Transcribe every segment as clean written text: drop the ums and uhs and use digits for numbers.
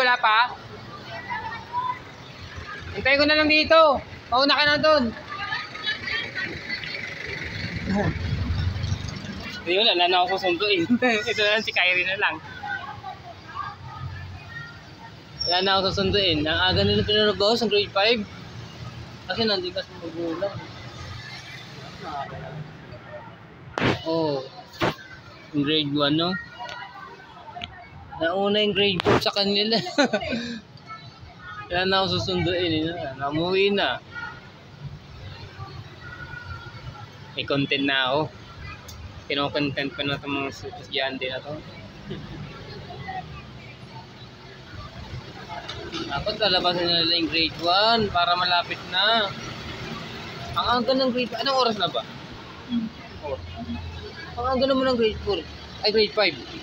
Wala pa? Hintayin ko na lang dito. Mauna ka na doon. Hindi wala na ako susunduin. Ito na lang si Kyrie na lang. Wala na ako susunduin. Ang aga nila pinarabos ng grade 5. Kasi nandun kasi magulang. Oh. Yung grade 1 no? Nauna yung grade 4 sa kanila. Kaya na ako susunduin. Namuwi na. May content na ako. Kino-content pa na itong mga estudyante na to. Dapat lalabasan nila yung grade 1 para malapit na. Ang aga ng grade 1. Anong oras na ba? Ang aga naman ng grade 4. Ay, grade 5.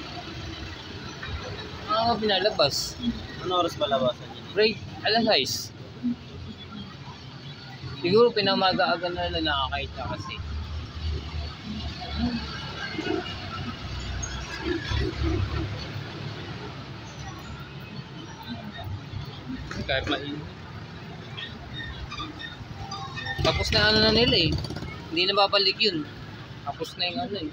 Pinalabas. Ano oras ba labasan? Grade, alas 6. Siguro pinamaga-aga na lang nakakita kasi. Kahit mainit. Tapos na ano na nila eh. Hindi na babalik yun. Tapos na yung ano eh.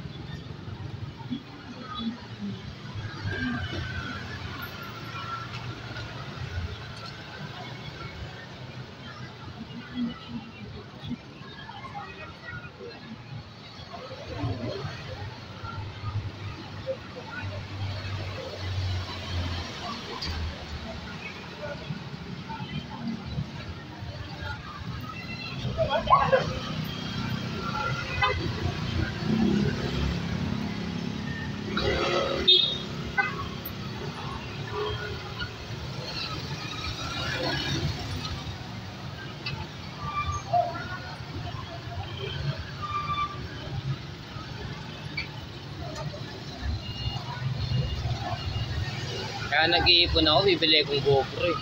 Kaya nag-iipon ako, bibili akong GoPro eh.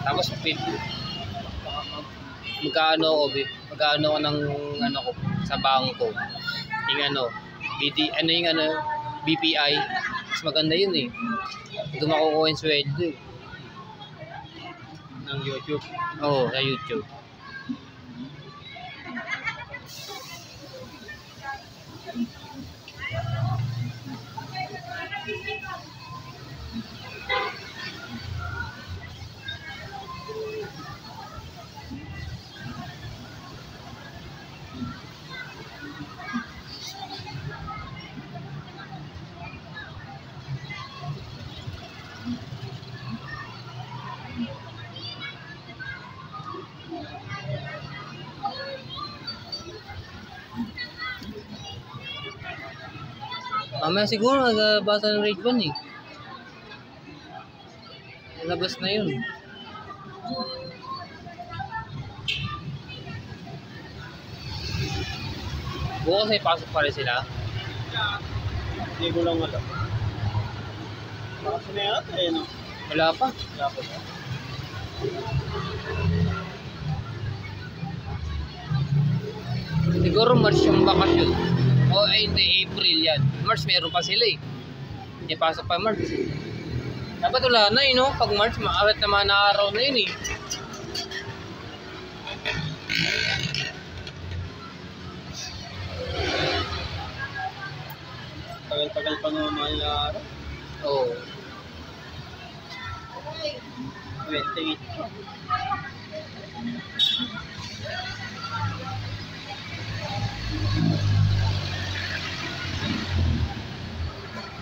Tapos magkaano ako ng ano ko sa bangko. Yung ano, BPI. Mas maganda yun eh. Hindi makukuha yung sweldo eh. Ng YouTube? Oo, sa YouTube. Mamaya siguro nagbasa ng grade 1 eh. Nalabas na yun. Bukas ay pasok pa rin sila. Hindi ko lang alam. Bakit na yata eh no? Wala pa. Wala pa ba? Siguro March yung bakasyon. O ay hindi, April yan. March meron pa sila eh. Hindi pasok pa March. Dapat wala na eh no? Pag March, maawit naman na araw na yun eh. Tagal-tagal pa naman mahal na araw. Oo. 28.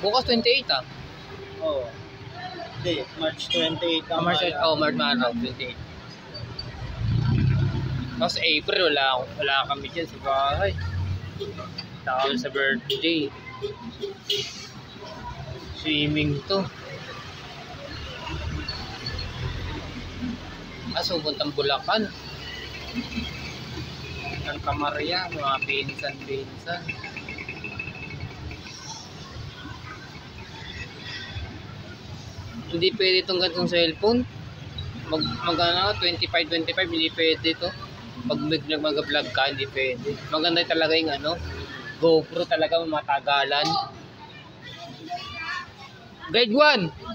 Bukas 28 ah. Oo. Hindi, March 28 ang March na araw, 28. Tapos April, wala kami dyan sa bahay. Tawag sa birthday. Swimming to. Puntang Bulacan. Santa Maria, mga pinsan-pinsan. Hindi pwede itong ganitong cellphone. Mag 25, hindi pwede ito. Pag mag-vlog ka, hindi pwede. Maganda talaga yung ano, GoPro talaga, matagalan. Grade 1.